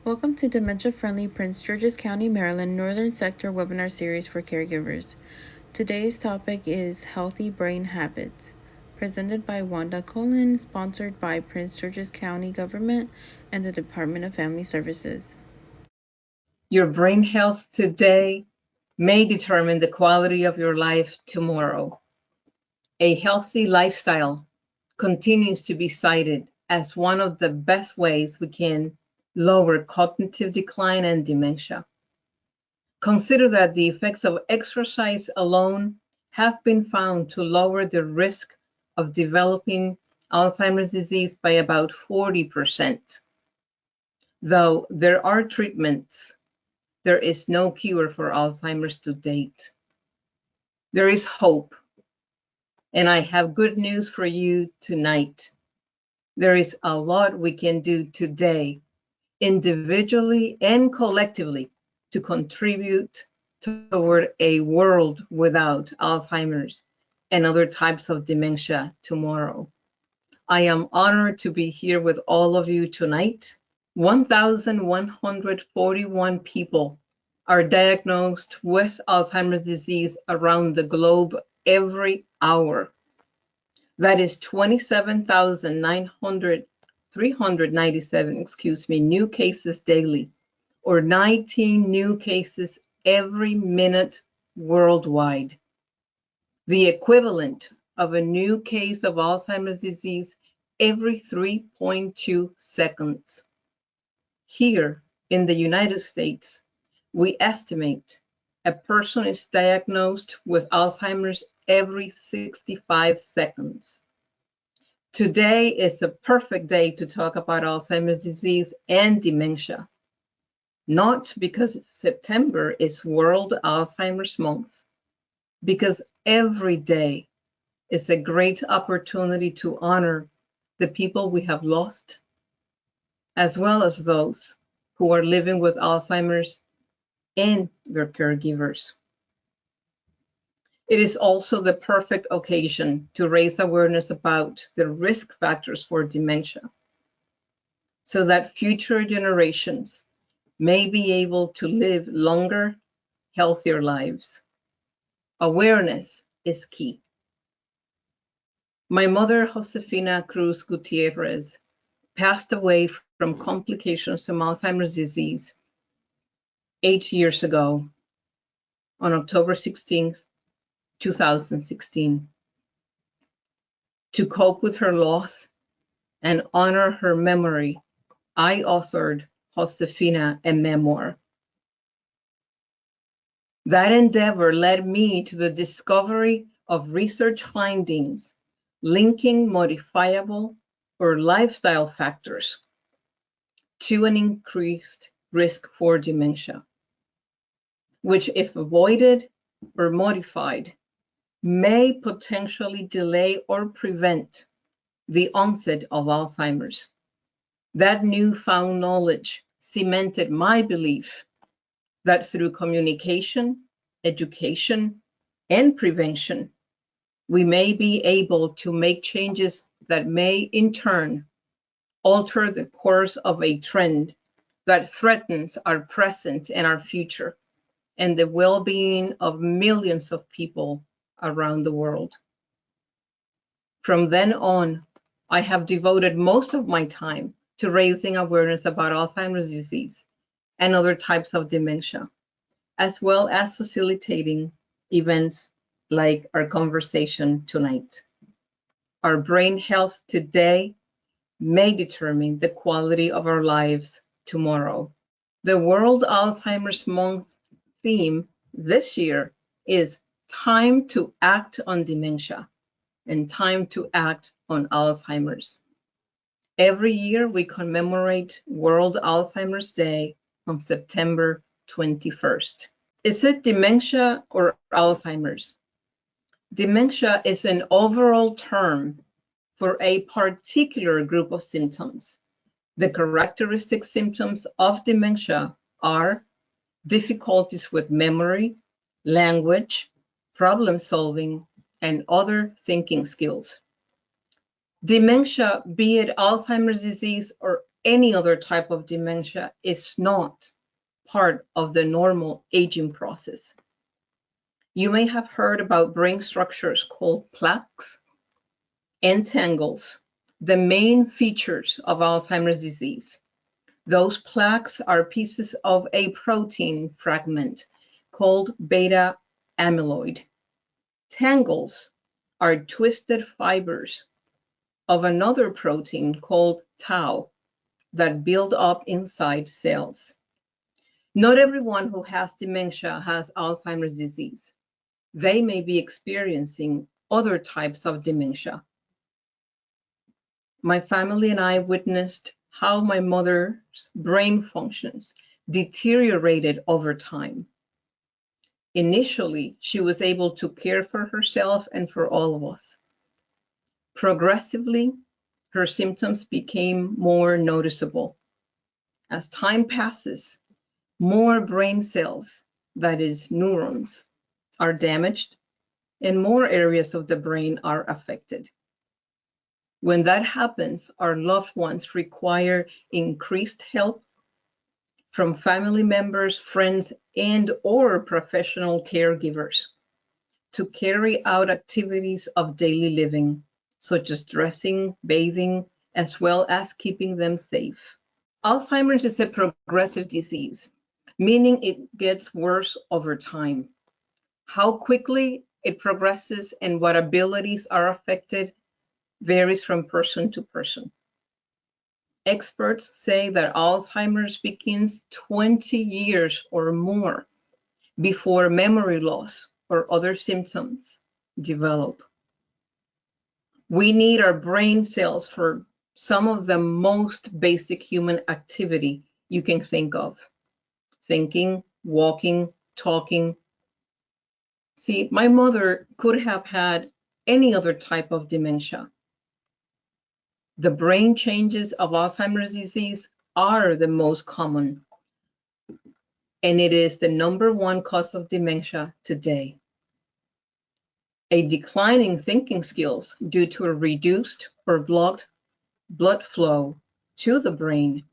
Welcome to Dementia-Friendly Prince George's County, Maryland Northern Sector webinar series for caregivers. Today's topic is Healthy Brain Habits, presented by Wanda Colón, sponsored by Prince George's County Government and the Department of Family Services. Your brain health today may determine the quality of your life tomorrow. A healthy lifestyle continues to be cited as one of the best ways we can lower cognitive decline and dementia. Consider that the effects of exercise alone have been found to lower the risk of developing Alzheimer's disease by about 40%. Though there are treatments, there is no cure for Alzheimer's to date. There is hope, and I have good news for you tonight. There is a lot we can do today, individually and collectively, to contribute toward a world without Alzheimer's and other types of dementia tomorrow. I am honored to be here with all of you tonight. 1,141 people are diagnosed with Alzheimer's disease around the globe every hour. That is 397 new cases daily, or 19 new cases every minute worldwide. The equivalent of a new case of Alzheimer's disease every 3.2 seconds. Here in the United States, we estimate a person is diagnosed with Alzheimer's every 65 seconds. Today is the perfect day to talk about Alzheimer's disease and dementia. Not because September is World Alzheimer's Month, because every day is a great opportunity to honor the people we have lost, as well as those who are living with Alzheimer's and their caregivers. It is also the perfect occasion to raise awareness about the risk factors for dementia, so that future generations may be able to live longer, healthier lives. Awareness is key. My mother, Josefina Cruz Gutierrez, passed away from complications from Alzheimer's disease 8 years ago on October 16th, 2016. To cope with her loss and honor her memory, I authored JOSEFINA, a memoir. That endeavor led me to the discovery of research findings linking modifiable or lifestyle factors to an increased risk for dementia, which, if avoided or modified, may potentially delay or prevent the onset of Alzheimer's. That newfound knowledge cemented my belief that through communication, education, and prevention, we may be able to make changes that may in turn alter the course of a trend that threatens our present and our future and the well-being of millions of people around the world. From then on, I have devoted most of my time to raising awareness about Alzheimer's disease and other types of dementia, as well as facilitating events like our conversation tonight. Our brain health today may determine the quality of our lives tomorrow. The World Alzheimer's Month theme this year is Time to Act on Dementia and Time to Act on Alzheimer's. Every year we commemorate World Alzheimer's Day on September 21st. Is it dementia or Alzheimer's? Dementia is an overall term for a particular group of symptoms. The characteristic symptoms of dementia are difficulties with memory, language, problem solving, and other thinking skills. Dementia, be it Alzheimer's disease or any other type of dementia is not part of the normal aging process. You may have heard about brain structures called plaques and tangles, the main features of Alzheimer's disease. Those plaques are pieces of a protein fragment called beta amyloid. Tangles are twisted fibers of another protein called tau that build up inside cells. Not everyone who has dementia has Alzheimer's disease. They may be experiencing other types of dementia. My family and I witnessed how my mother's brain functions deteriorated over time. Initially, she was able to care for herself and for all of us. Progressively, her symptoms became more noticeable. As time passes, more brain cells, that is, neurons, are damaged, and more areas of the brain are affected. When that happens, our loved ones require increased help from family members, friends, and/or professional caregivers to carry out activities of daily living, such as dressing, bathing, as well as keeping them safe. Alzheimer's is a progressive disease, meaning it gets worse over time. How quickly it progresses and what abilities are affected varies from person to person. Experts say that Alzheimer's begins 20 years or more before memory loss or other symptoms develop. We need our brain cells for some of the most basic human activity you can think of: thinking, walking, talking. See, my mother could have had any other type of dementia. The brain changes of Alzheimer's disease are the most common, and it is the #1 cause of dementia today. A decline in thinking skills due to a reduced or blocked blood flow to the brain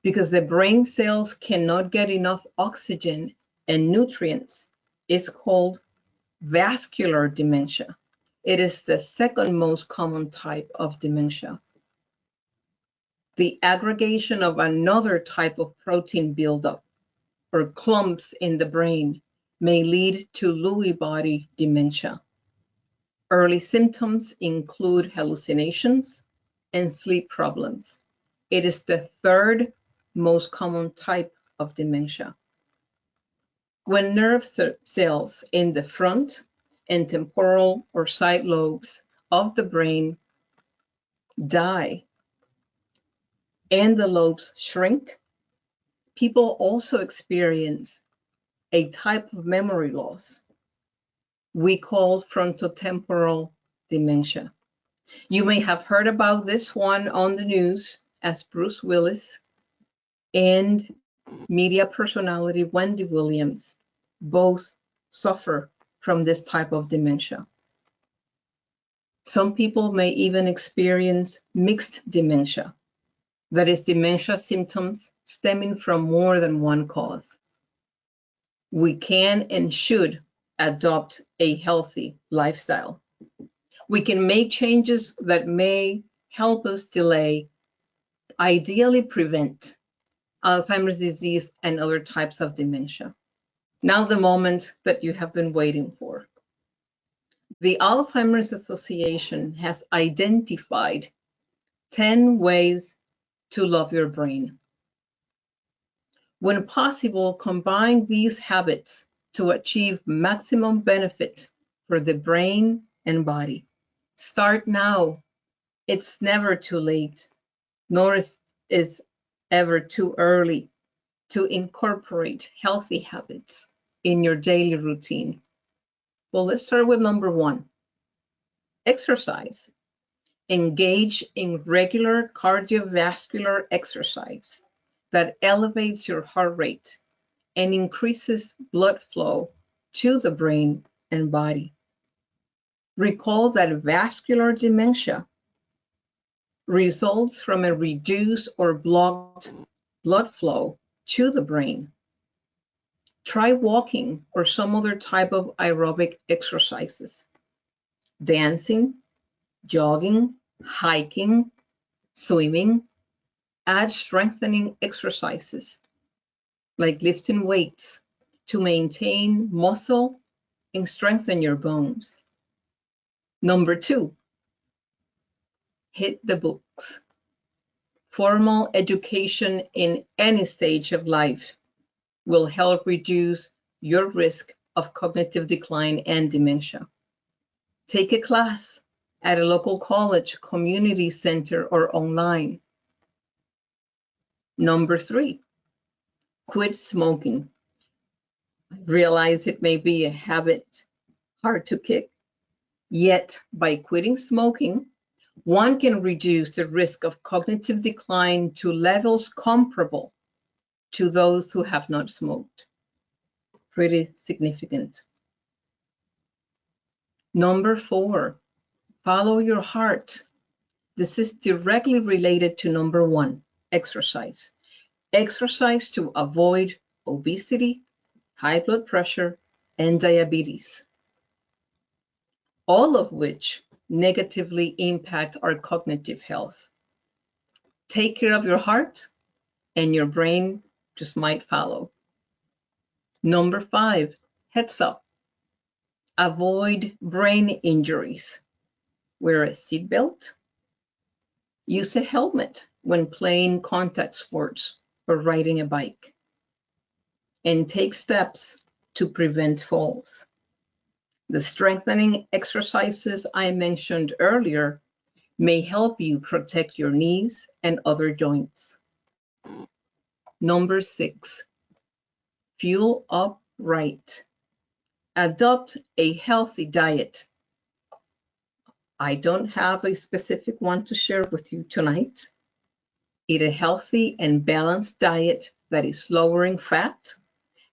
because the brain cells cannot get enough oxygen and nutrients is called vascular dementia. It is the second most common type of dementia. The aggregation of another type of protein buildup or clumps in the brain may lead to Lewy body dementia. Early symptoms include hallucinations and sleep problems. It is the third most common type of dementia. When nerve cells in the front and temporal or side lobes of the brain die and the lobes shrink, people also experience a type of memory loss we call frontotemporal dementia. You may have heard about this one on the news, as Bruce Willis and media personality Wendy Williams both suffer from this type of dementia. Some people may even experience mixed dementia, that is, dementia symptoms stemming from more than one cause. We can and should adopt a healthy lifestyle. We can make changes that may help us delay, ideally prevent, Alzheimer's disease and other types of dementia. Now the moment that you have been waiting for. The Alzheimer's Association has identified 10 ways to love your brain. When possible, combine these habits to achieve maximum benefit for the brain and body. Start now. It's never too late, nor is ever too early to incorporate healthy habits in your daily routine. Well, let's start with #1. Exercise. Engage in regular cardiovascular exercise that elevates your heart rate and increases blood flow to the brain and body. Recall that vascular dementia results from a reduced or blocked blood flow to the brain. Try walking or some other type of aerobic exercises. Dancing, jogging, hiking, swimming. Add strengthening exercises like lifting weights to maintain muscle and strengthen your bones. Number 2, hit the books. Formal education in any stage of life will help reduce your risk of cognitive decline and dementia. Take a class at a local college, community center, or online. Number 3, quit smoking. Realize it may be a habit, hard to kick, yet by quitting smoking, one can reduce the risk of cognitive decline to levels comparable to those who have not smoked. Pretty significant. Number 4, follow your heart. This is directly related to number 1, exercise. Exercise to avoid obesity, high blood pressure, and diabetes, all of which negatively impact our cognitive health. Take care of your heart, and your brain just might follow. Number 5, heads up. Avoid brain injuries. Wear a seatbelt. Use a helmet when playing contact sports or riding a bike. And take steps to prevent falls. The strengthening exercises I mentioned earlier may help you protect your knees and other joints. Number 6, fuel up right. Adopt a healthy diet. I don't have a specific one to share with you tonight. Eat a healthy and balanced diet that is lower in fat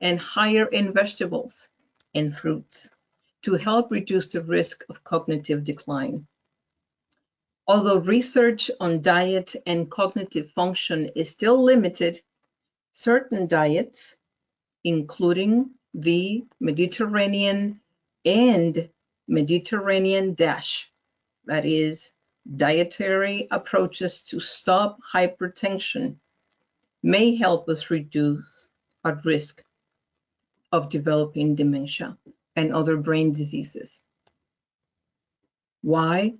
and higher in vegetables and fruits to help reduce the risk of cognitive decline. Although research on diet and cognitive function is still limited, certain diets, including the Mediterranean and Mediterranean DASH, that is, dietary approaches to stop hypertension, may help us reduce our risk of developing dementia and other brain diseases. Why?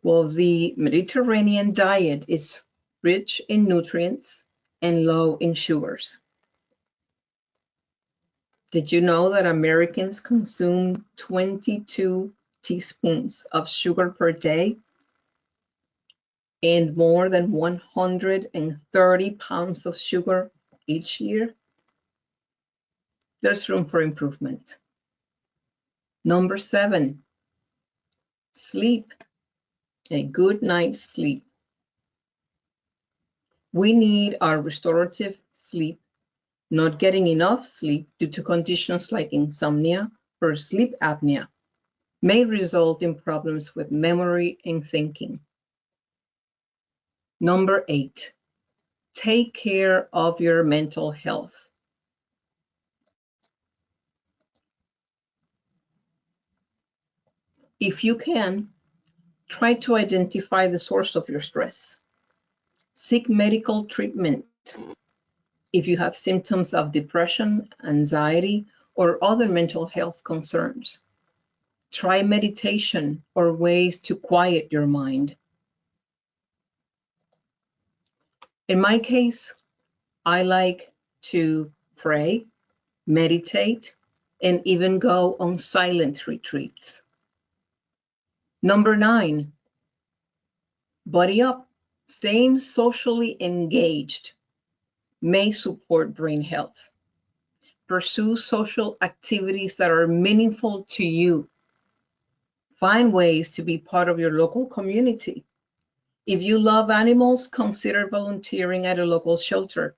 Well, the Mediterranean diet is rich in nutrients and low in sugars. Did you know that Americans consume 22 teaspoons of sugar per day and more than 130 pounds of sugar each year? There's room for improvement. Number 7, sleep. A good night's sleep. We need our restorative sleep. Not getting enough sleep due to conditions like insomnia or sleep apnea may result in problems with memory and thinking. Number 8, take care of your mental health. If you can, try to identify the source of your stress. Seek medical treatment if you have symptoms of depression, anxiety, or other mental health concerns. Try meditation or ways to quiet your mind. In my case, I like to pray, meditate, and even go on silent retreats. Number 9, buddy up. Staying socially engaged may support brain health. Pursue social activities that are meaningful to you. Find ways to be part of your local community. If you love animals, consider volunteering at a local shelter.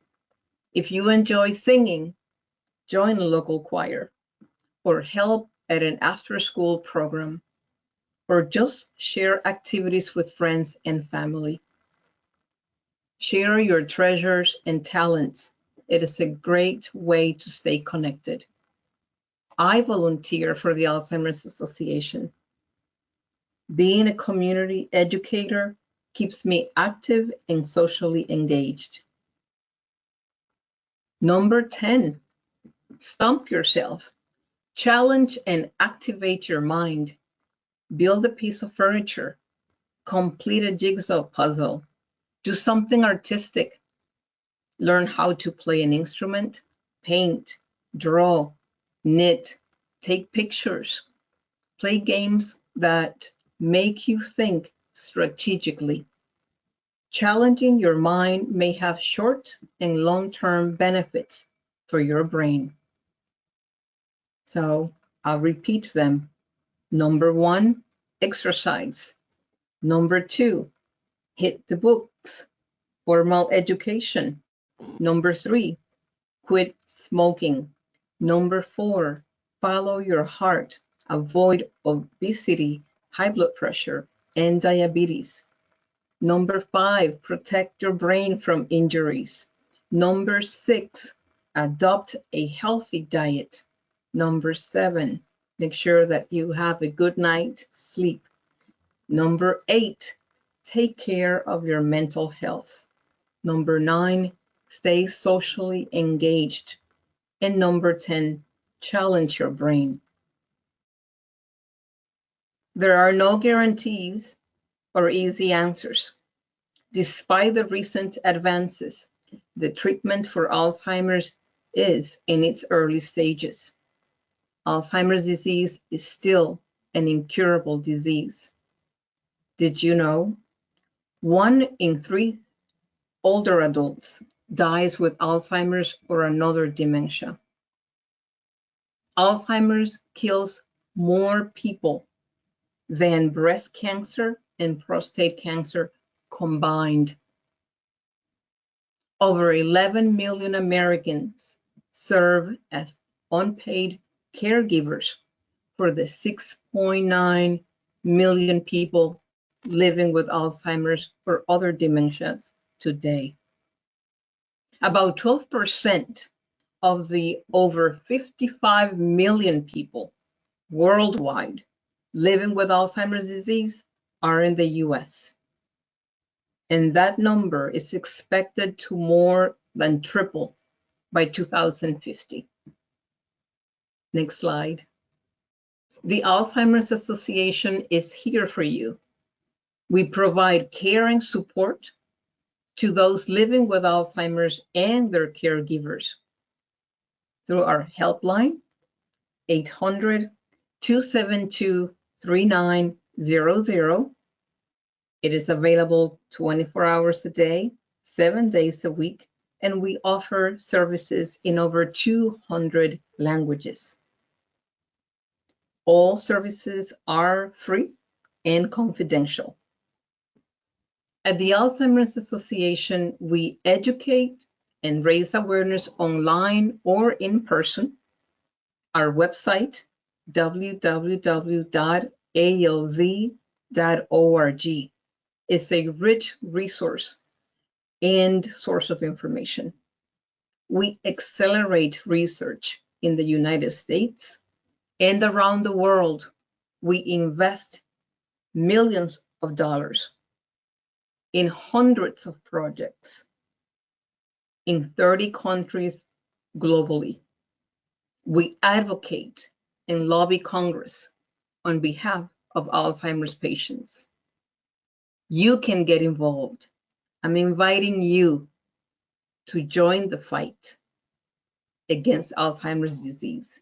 If you enjoy singing, join a local choir, or help at an after-school program, or just share activities with friends and family. Share your treasures and talents. It is a great way to stay connected. I volunteer for the Alzheimer's Association. Being a community educator keeps me active and socially engaged. Number 10, stump yourself. Challenge and activate your mind. Build a piece of furniture. Complete a jigsaw puzzle. Do something artistic. Learn how to play an instrument, paint, draw, knit, take pictures. Play games that make you think strategically. Challenging your mind may have short and long-term benefits for your brain. So I'll repeat them. Number 1, exercise. Number 2, hit the books, formal education. Number 3, quit smoking. Number 4, follow your heart. Avoid obesity, high blood pressure, and diabetes. Number 5, protect your brain from injuries. Number 6, adopt a healthy diet. Number 7, make sure that you have a good night's sleep. Number 8, take care of your mental health. Number 9, stay socially engaged. And number 10, challenge your brain. There are no guarantees or easy answers. Despite the recent advances, the treatment for Alzheimer's is in its early stages. Alzheimer's disease is still an incurable disease. Did you know? 1 in 3 older adults dies with Alzheimer's or another dementia. Alzheimer's kills more people than breast cancer and prostate cancer combined. Over 11 million Americans serve as unpaid caregivers for the 6.9 million people living with Alzheimer's or other dementias today. About 12% of the over 55 million people worldwide living with Alzheimer's disease are in the US. And that number is expected to more than triple by 2050. Next slide. The Alzheimer's Association is here for you. We provide care and support to those living with Alzheimer's and their caregivers through our helpline, 800-272-3900. It is available 24 hours a day, 7 days a week, and we offer services in over 200 languages. All services are free and confidential. At the Alzheimer's Association, we educate and raise awareness online or in person. Our website, www.alz.org, is a rich resource and source of information. We accelerate research in the United States and around the world. We invest millions of dollars in hundreds of projects in 30 countries globally. We advocate and lobby Congress on behalf of Alzheimer's patients. You can get involved. I'm inviting you to join the fight against Alzheimer's disease.